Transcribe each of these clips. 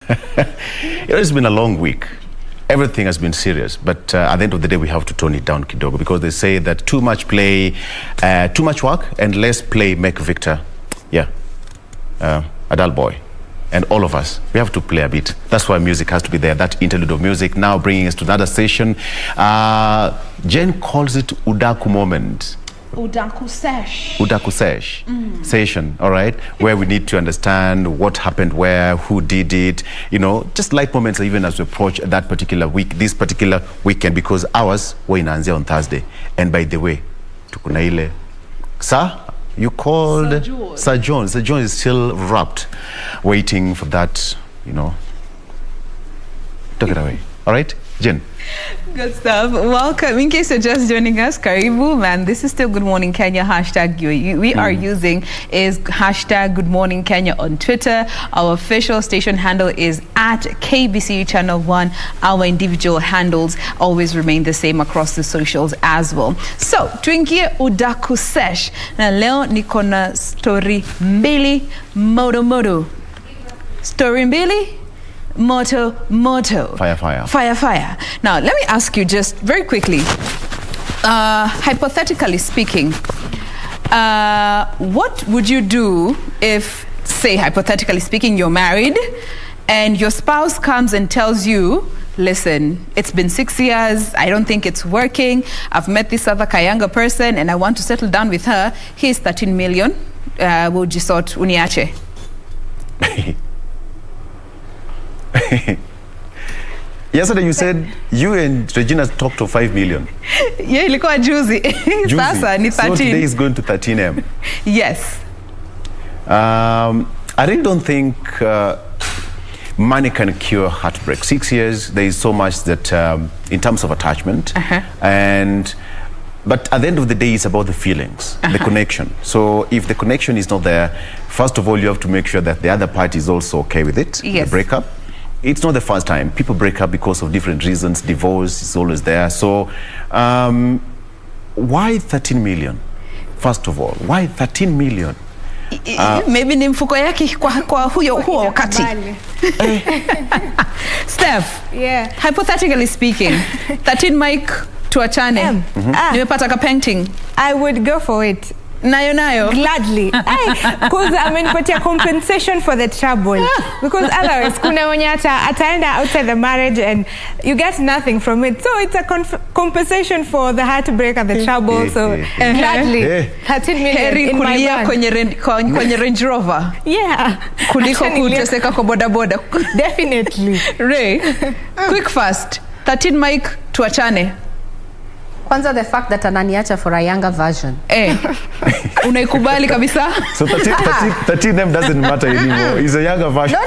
It's been a long week. Everything has been serious, but at the end of the day, we have to tone it down kidogo, because they say that too much play, too much work, and less play make Victor. Yeah, a dull boy. And all of us, we have to play a bit. That's why music has to be there, that interlude of music. Now bringing us to another session. Jain calls it Udaku moment. Udaku sesh. Udaku sesh. Session, all right? Where we need to understand what happened where, who did it, you know, just light moments even as we approach that particular week, this particular weekend, because ours were in Anzia on Thursday. And by the way, tukunaile, sir, you called Sir John. Sir John is still wrapped, waiting for that, you know. Take it away, all right? Jain. Good stuff. Welcome. In case you're just joining us, Karibu, man. This is still Good Morning Kenya hashtag. We are using is hashtag Good Morning Kenya on Twitter. Our official station handle is at KBC Channel 1. Our individual handles always remain the same across the socials as well. So, tuingie Udaku Sesh. Na leo niko na story mbili moto. Story mbili moto. Fire. Now, let me ask you just very quickly, hypothetically speaking, what would you do if, say, hypothetically speaking, you're married and your spouse comes and tells you, listen, it's been 6 years, I don't think it's working, I've met this other Kayanga person and I want to settle down with her, here's 13 million, would you sort uniache? Yesterday you said you and Regina talked to 5 million. Yeah, ilikuwa juzi. Sasa ni 13. So today is going to 13M. Yes. I really don't think money can cure heartbreak. 6 years, there is so much that in terms of attachment, but at the end of the day, it's about the feelings, the connection. So if the connection is not there, first of all, you have to make sure that the other party is also okay with it, the breakup. It's not the first time. People break up because of different reasons. Divorce is always there. So why 13 million? First of all, why 13 million? Maybe ni mfuko yake kwa huo wakati. Steph, hypothetically speaking, 13 mic tuachane. Nimepata ka painting. I would go for it. Nayo. Gladly. Because I mean, put your compensation for the trouble. Because otherwise, kuna mwenye ataenda outside the marriage and you get nothing from it. So it's a compensation for the heartbreak and the trouble. So gladly, 13 million in my bank. Kwenye Range Rover. Yeah. Kuliko kuteseka kwa boda. Definitely. Ray, quick fast. 13 mic tuachane. Kwanza the fact that ananiacha for a younger version. Unaikubali kabisa? So 13M doesn't matter anymore. It's a younger version.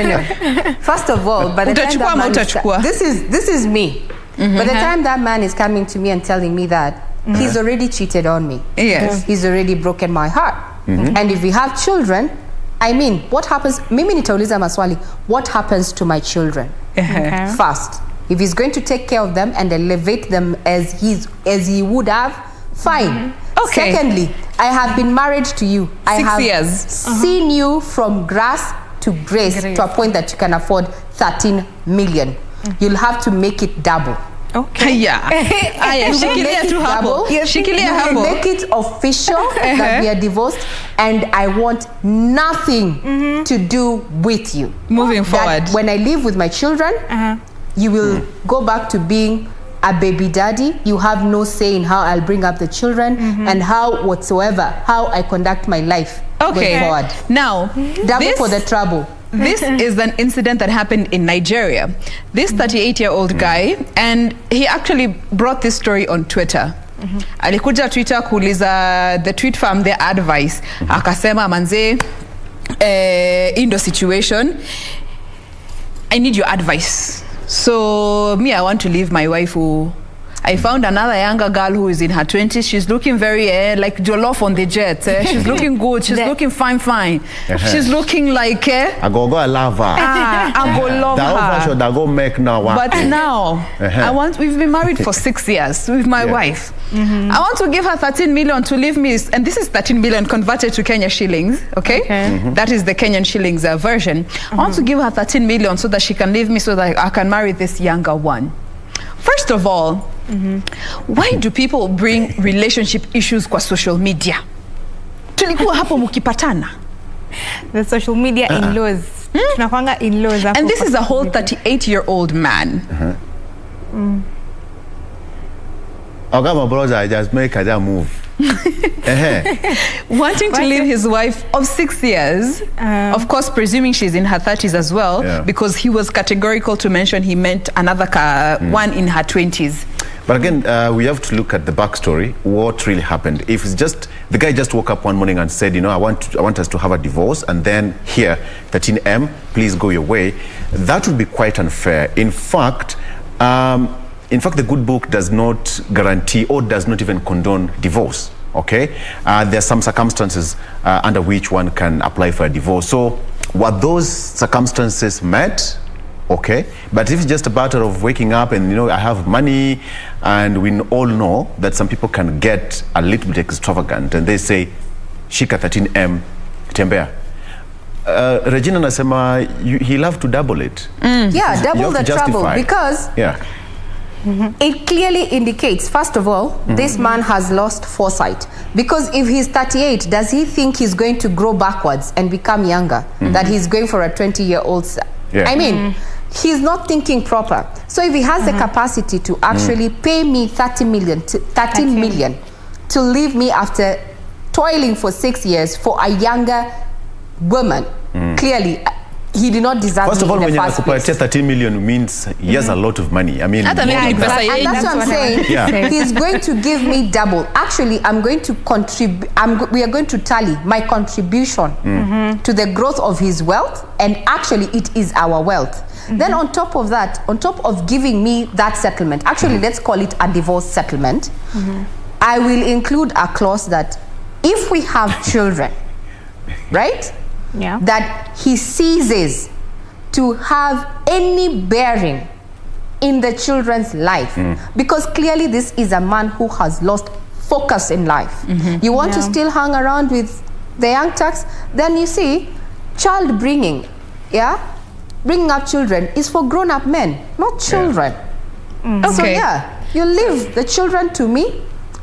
No. First of all, by the time that man this is me. By the time that man is coming to me and telling me that, he's already cheated on me. Yes. He's already broken my heart. And if we have children, I mean, what happens? Mimi nitauliza maswali. What happens to my children? First. If he's going to take care of them and elevate them as he would have, fine. Okay. Secondly, I have been married to you. 6 years. Seen you from grass to grace to a point that you can afford 13 million. You'll have to make it double. Okay. Shikilia tu hapo. Shikilia hapo. Make it official that we are divorced and I want nothing to do with you. Moving forward. When I live with my children, you will go back to being a baby daddy. You have no say in how I'll bring up the children and how I conduct my life going forward. Now, double for the trouble. This is an incident that happened in Nigeria. This 38-year-old guy, and he actually brought this story on Twitter. Alikuja Twitter kuuliza the tweet farm their advice. Akasema manze, in the situation, I need your advice. So me, I want to leave my wife who I found another younger girl who is in her 20s. She's looking very like Jollof on the jet. She's looking good. She's looking fine. She's looking like I go love her. I go love her. That go make now. But now, we've been married for 6 years with my wife. I want to give her 13 million to leave me, and this is 13 million converted to Kenya shillings, okay? That is the Kenyan shillings version. I want to give her 13 million so that she can leave me so that I can marry this younger one. First of all, why do people bring relationship issues kwa social media? Tulikuwa hapo mukipatana. The social media in-laws. Tunakwanga in-laws. And this is a whole 38-year-old man. My brother, I just make a move. Wanting to leave his wife of 6 years, of course, presuming she's in her 30s as well, because he was categorical to mention he meant another one in her 20s. But again, we have to look at the backstory, what really happened. If it's just, the guy just woke up one morning and said, you know, I want us to have a divorce, and then here, 13M, please go your way, that would be quite unfair. In fact, the good book does not guarantee or does not even condone divorce, okay? There are some circumstances under which one can apply for a divorce. So were those circumstances met? Okay, but if it's just a matter of waking up and, you know, I have money, and we all know that some people can get a little bit extravagant and they say, shika 13M, tembea. Regina nasema, he'll have to double it. Yeah, double the trouble, because it clearly indicates, first of all, this man has lost foresight. Because if he's 38, does he think he's going to grow backwards and become younger? That he's going for a 20-year-old? I mean, he's not thinking proper. So if he has the capacity to actually pay me 13 million to leave me after toiling for 6 years for a younger woman, clearly he did not deserve First of all, me in when the first place. 13 million means he has a lot of money. I mean, and that's what I'm saying. He's going to give me double. Actually, I'm going to contribute. We are going to tally my contribution to the growth of his wealth, and actually, it is our wealth. Then on top of that, on top of giving me that settlement, actually, let's call it a divorce settlement, I will include a clause that if we have children, right? That he ceases to have any bearing in the children's life, because clearly this is a man who has lost focus in life. You want to still hang around with the young tucks, then you see, child bringing, bringing up children is for grown-up men, not children. So you leave the children to me,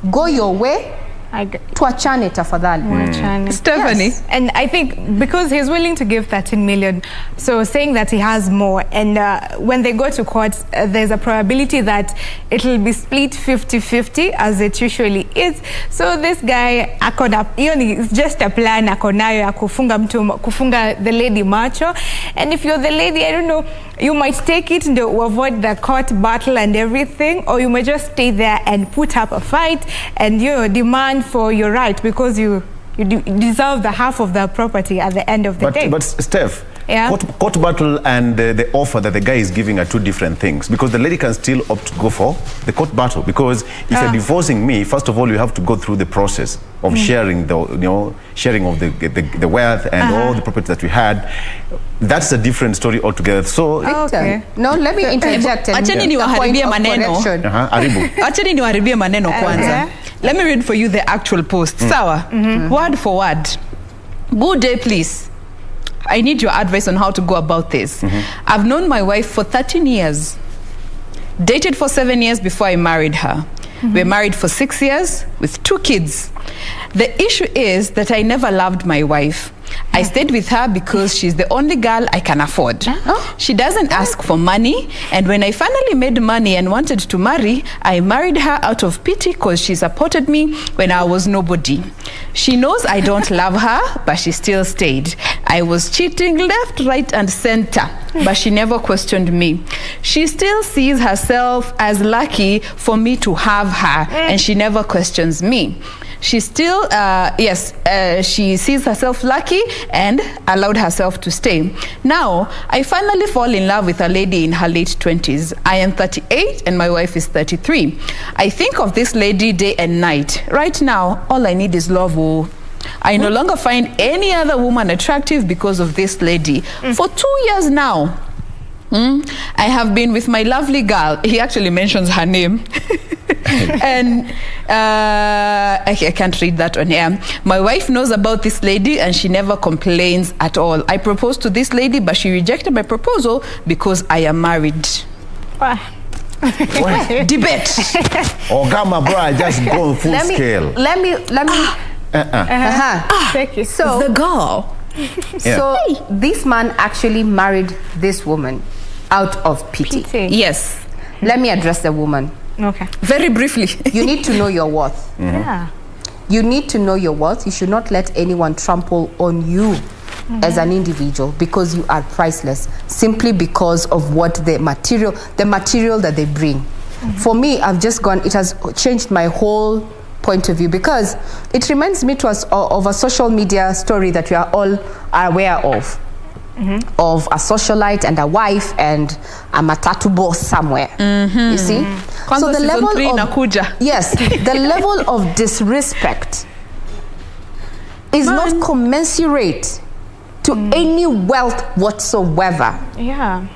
go your way, tuachane tafadhali. Stephanie? Yes. And I think because he's willing to give 13 million, so saying that he has more, and when they go to court, there's a probability that it will be split 50-50 as it usually is. So this guy, it's just a plan, kufunga the lady macho. And if you're the lady, I don't know, you might take it to avoid the court battle and everything, or you may just stay there and put up a fight and demand for your right, because you deserve the half of the property at the end of the day. But Steph, court battle and the offer that the guy is giving are two different things, because the lady can still opt to go for the court battle, because if you're divorcing me, first of all, you have to go through the process of sharing the sharing of the wealth and all the property that we had. That's a different story altogether. So no, let me interject. Acheni niwaharibie maneno. Acheni niwaharibie maneno kwanza. Let me read for you the actual post. Sawa, word for word. Good day, please. I need your advice on how to go about this. I've known my wife for 13 years. Dated for 7 years before I married her. We're married for 6 years with 2 kids. The issue is that I never loved my wife. I stayed with her because she's the only girl I can afford. She doesn't ask for money, and when I finally made money and wanted to marry, I married her out of pity because she supported me when I was nobody. She knows I don't love her, but she still stayed. I was cheating left, right, and center, but she never questioned me. She still sees herself as lucky for me to have her, and she never questions me. She still, she sees herself lucky and allowed herself to stay. Now, I finally fall in love with a lady in her late 20s. I am 38 and my wife is 33. I think of this lady day and night. Right now, all I need is love. Oh. I no longer find any other woman attractive because of this lady. For 2 years now, I have been with my lovely girl. He actually mentions her name. And I can't read that on here. My wife knows about this lady and she never complains at all. I proposed to this lady, but she rejected my proposal because I am married. Debate. Oh, Gamma, bro, I just go full scale. Let me. Thank you. So the girl. So this man actually married this woman out of pity. Yes. Let me address the woman. Okay. Very briefly. You need to know your worth. Yeah. You need to know your worth. You should not let anyone trample on you as an individual because you are priceless simply because of what the material that they bring. For me, I've just gone, it has changed my whole point of view because it reminds me to us of a social media story that we are all aware of. Of a socialite and a wife and a matatu boss somewhere. You see? So the level of, yes, the level of disrespect is not commensurate to any wealth whatsoever. Yeah.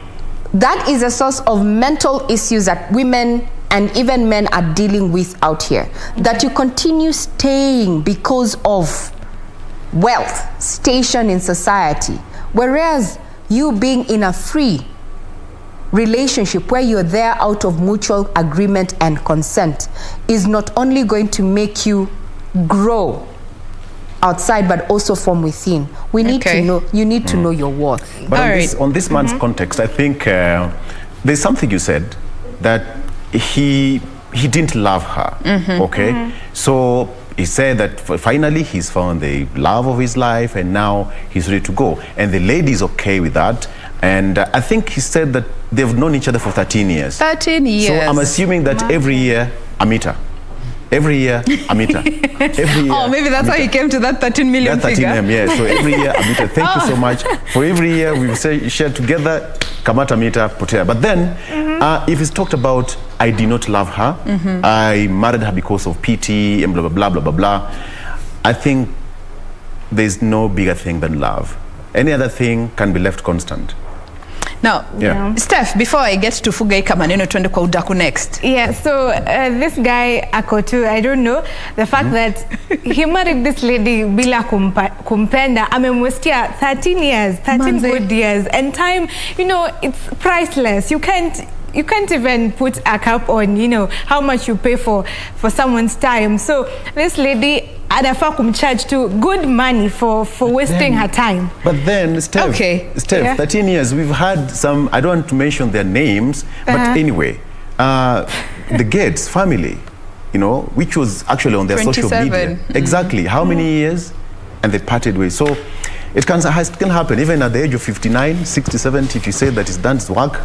That is a source of mental issues that women and even men are dealing with out here. That you continue staying because of wealth, station in society. Whereas you being in a free relationship where you're there out of mutual agreement and consent is not only going to make you grow outside but also from within. We need to know, you need to know your worth. But on this man's context, I think there's something you said that he didn't love her, okay? So he said that finally he's found the love of his life and now he's ready to go. And the lady is okay with that. And I think he said that they've known each other for 13 years. 13 years. So I'm assuming that every year, I meet her. Every year, I meet her. Every year, oh, maybe that's how he came to that 13 million that 13M, yeah. So every year, I meet her. Thank you so much. For every year, we share together, Kamata meter, Potea. But then, if it's talked about, I did not love her, I married her because of pity, and blah, blah, blah, blah, blah, blah. I think there's no bigger thing than love. Any other thing can be left constant. Now, Steph, before I get to Fugaika maneno tuende kwa udaku next. Yeah, so this guy Akotu, I don't know, the fact that he married this lady bila kumpenda, amemwestia 13 years, 13 good years, and time, you know, it's priceless. You can't even put a cap on, you know, how much you pay for someone's time. So this lady anafaa kumcharge to good money for wasting her time. But then, Steph, 13 years, we've had some, I don't want to mention their names, but anyway, the Gates family, you know, which was actually on their social media. Exactly. How many years? And they parted ways. So it can happen, even at the age of 59, 60, 70, if you say that it's done its work,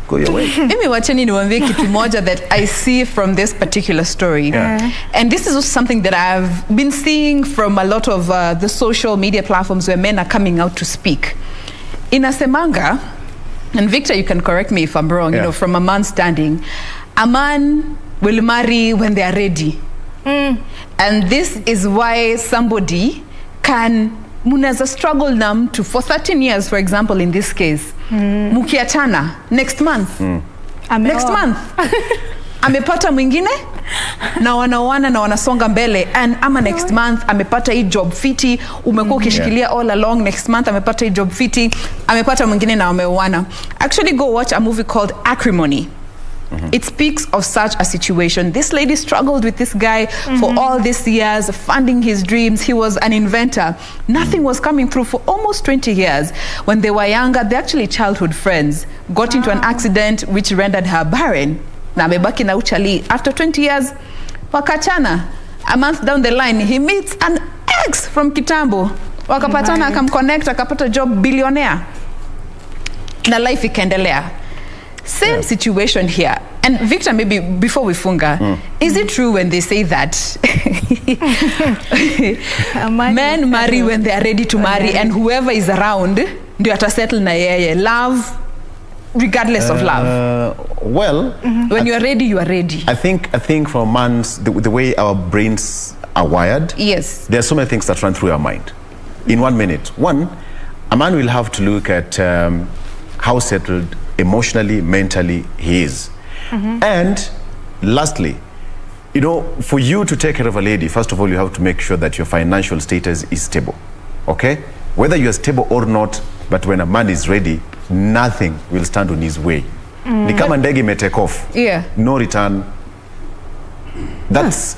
go your way. Mimi wacheni niwaambie kitu moja that I see from this particular story. And this is also something that I've been seeing from a lot of the social media platforms where men are coming out to speak. Inasemanga, and Victor, you can correct me if I'm wrong, you know, from a man's standing, a man will marry when they are ready. And this is why somebody can munaweza struggle na mtu for 13 years, for example, in this case. Mukiachana next month. Next month. Amepata mwingine na wanaoana na wanasonga mbele, and ama next month amepata hii job fiti, umekuwa ukishikilia all along, next month amepata hii job fiti, amepata mwingine na wameoana. Actually go watch a movie called Acrimony. It speaks of such a situation. This lady struggled with this guy for all these years, funding his dreams. He was an inventor. Nothing was coming through for almost 20 years. When they were younger, they're actually childhood friends. Got into an accident which rendered her barren. Na amebaki na uchali. After 20 years, wakachana. A month down the line, he meets an ex from Kitambo. Wakapatana, akamconnect, akapata job, billionaire. Na life ikaendelea. Same situation here. And Victor, maybe before we funga, is it true when they say that Men marry when they are ready to marry, and whoever is around ndio atasettle na yeye. Love regardless of love. Well, when you are ready, you are ready. I think for man's the way our brains are wired. Yes. There are so many things that run through our mind in 1 minute. One, a man will have to look at how settled emotionally, mentally he is. And lastly, you know, for you to take care of a lady, first of all, you have to make sure that your financial status is stable. Okay? Whether you're stable or not, but when a man is ready, nothing will stand on his way. Ni kama ndege may take off. Yeah. No return. That's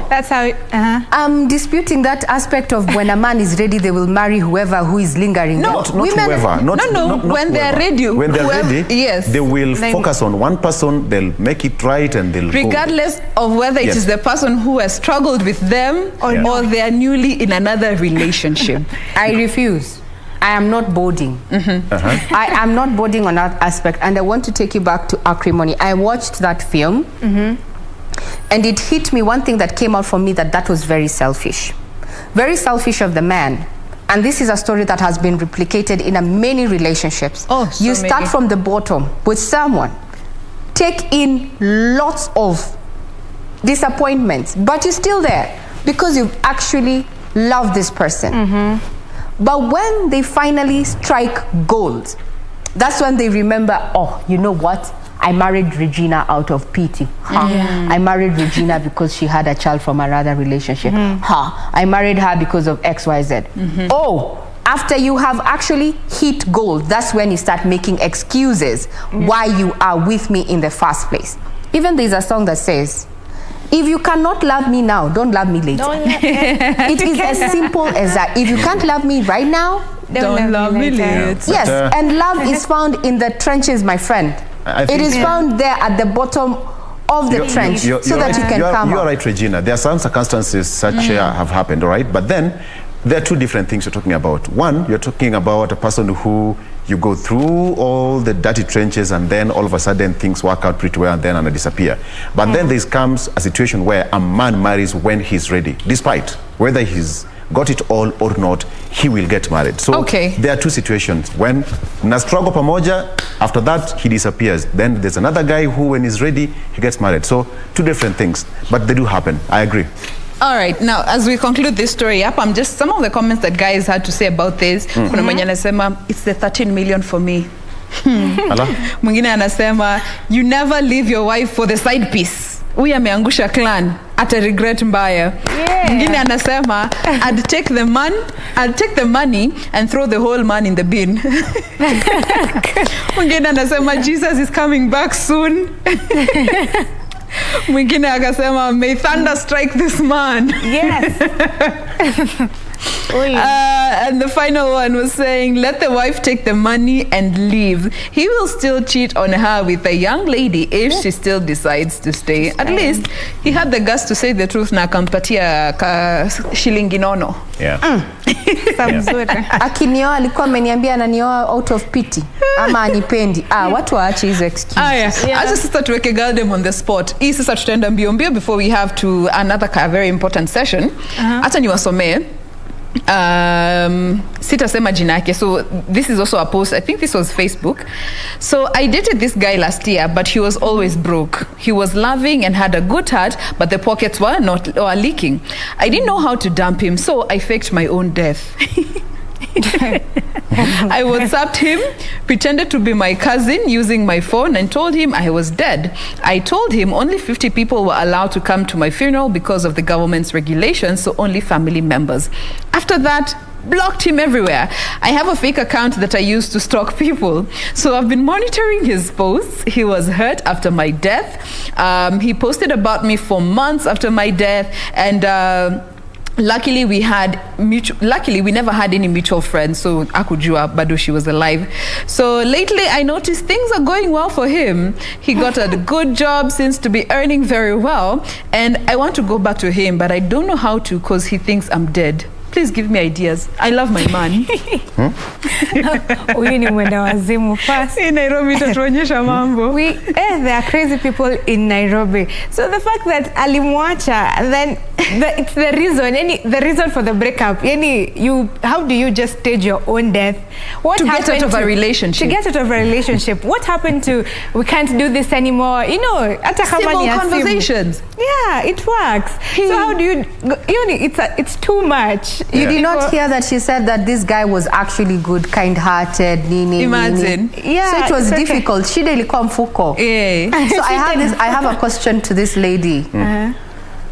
that's how it, I'm disputing that aspect of when a man is ready, they will marry who is lingering. No, not whoever. Not when they're ready. When they're ready, yes, they will focus on one person, they'll make it right, and they'll regardless of whether it is the person who has struggled with them or they are newly in another relationship. I refuse. I am not boarding. I am not boarding on that aspect, and I want to take you back to acrimony. I watched that film, and it hit me, one thing that came out for me, that was very selfish. Very selfish of the man. And this is a story that has been replicated in many relationships. You start from the bottom with someone, take in lots of disappointments, but you're still there because you actually love this person. But when they finally strike gold, that's when they remember, oh, you know what? I married Regina out of pity. I married Regina because she had a child from another relationship. I married her because of XYZ. Oh, after you have actually hit gold, that's when you start making excuses why you are with me in the first place. Even there's a song that says, if you cannot love me now, don't love me later. It is as simple as that. If you can't love me right now, don't love me later. Yes, and love is found in the trenches, my friend. It is found there at the bottom of the trench, so that you can come You're right, Regina. There are some circumstances such have happened, all right? But then there are two different things you're talking about. One, you're talking about a person who you go through all the dirty trenches, and then all of a sudden things work out pretty well, and then they disappear. But then there comes a situation where a man marries when he's ready, despite whether he's got it all or not, he will get married. So there are two situations. When na struggle pamoja, after that he disappears. Then there's another guy who, when he's ready, he gets married. So two different things, but they do happen. I agree. All right, now as we conclude this story up, I'm just some of the comments that guys had to say about this. Kuna mwenye anasema, it's the 13 million for me. Mwingine anasema, you never leave your wife for the side piece. Huyu ameangusha clan, ata regret mbaya. Mwingine anasema, I'd take the money and throw the whole man in the bin. Mwingine anasema, Jesus is coming back soon. Mwingine akasema, may thunder strike this man. And the final one was saying, let the wife take the money and leave. He will still cheat on her with a young lady if she still decides to stay. At least he had the guts to say the truth na akampatia shilingi nono. Akinioa alikuwa ameniambia ananioa out of pity ama anipendi. Watu waache hizo excuses. Acha sasa tuweke Galdem on the spot. Hii sasa tutaenda mbio mbio before we have to another very important session. Acha niwasomee. Sitasema jina yake. So this is also a post, I think this was Facebook. So I dated this guy last year, but he was always broke. He was loving and had a good heart, but the pockets were leaking. I didn't know how to dump him, so I faked my own death. I WhatsApped him, pretended to be my cousin using my phone, and told him I was dead. I told him only 50 people were allowed to come to my funeral because of the government's regulations, so only family members. After that, blocked him everywhere. I have a fake account that I use to stalk people. So I've been monitoring his posts. He was hurt after my death. He posted about me for months after my death, and luckily we never had any mutual friends, so akujua bado she was alive. So lately I noticed things are going well for him. He got a good job, seems to be earning very well, and I want to go back to him, but I don't know how to because he thinks I'm dead. Please give me ideas. I love my man. Huyu ni mwenda wazimu first. In Nairobi tatuonyesha mambo. There are crazy people in Nairobi. So the fact that alimwacha, and then it's the reason for the breakup. How do you just stage your own death? What to get out of a relationship. To get out of a relationship. What happened to, we can't do this anymore? Civil conversations. Yeah, it works. So how do you, it's too much. You did not hear that she said that this guy was actually good, kind-hearted, Imagine. Yeah, so it was difficult. Shida ilikuwa mfuko. Yeah. So I have a question to this lady.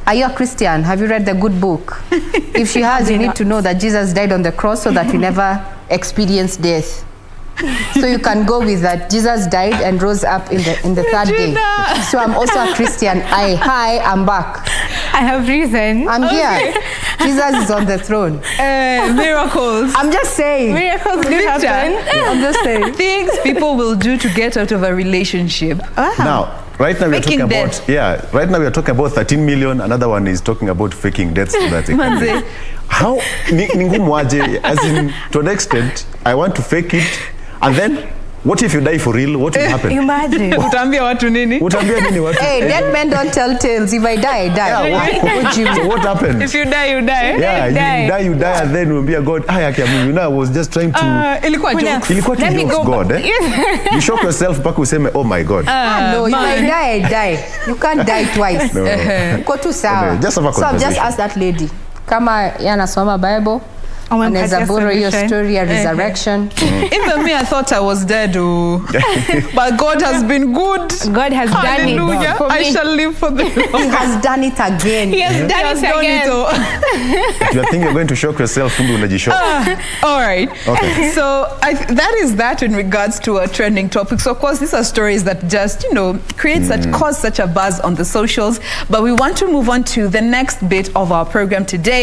Are you a Christian? Have you read the good book? If she has, you need to know that Jesus died on the cross so that we never experience death. So you can go with that. Jesus died and rose up in the third day. So I'm also a Christian. Hi, I'm back. I have reason. I'm here. Jesus is on the throne. Miracles. I'm just saying. Miracles do happen. I'm just saying. Things people will do to get out of a relationship. Now, right now we are talking about right now we are talking about 13 million. Another one is talking about faking deaths. So that's it. How ningumwaje, as in, to an extent, I want to fake it, and then what if you die for real? What will happen? Imagine. Utambia watu nini? Utambia nini watu? Hey, dead men don't tell tales. If I die, I die. Yeah, so what happened? If you die, you die. Yeah, you die, and then we'll be a God. I was just trying to. Ilikuwa jokes. Ilikuwa jokes, God. You shock yourself back useme, oh my God. No, if I die, I die. You can't die twice. No. Uko tu sawa. Just have a so I've just asked that lady. Kama yanasoma Bible. Anaweza borrow your story, a resurrection. Even me, I thought I was dead. But God has been good. God has done it. Hallelujah. I shall live for the Lord. He has done it again. He has done it again. You think you're going to shock yourself? All right. Okay. So that is that in regards to a trending topic. So of course, these are stories that just, cause such a buzz on the socials. But we want to move on to the next bit of our program today.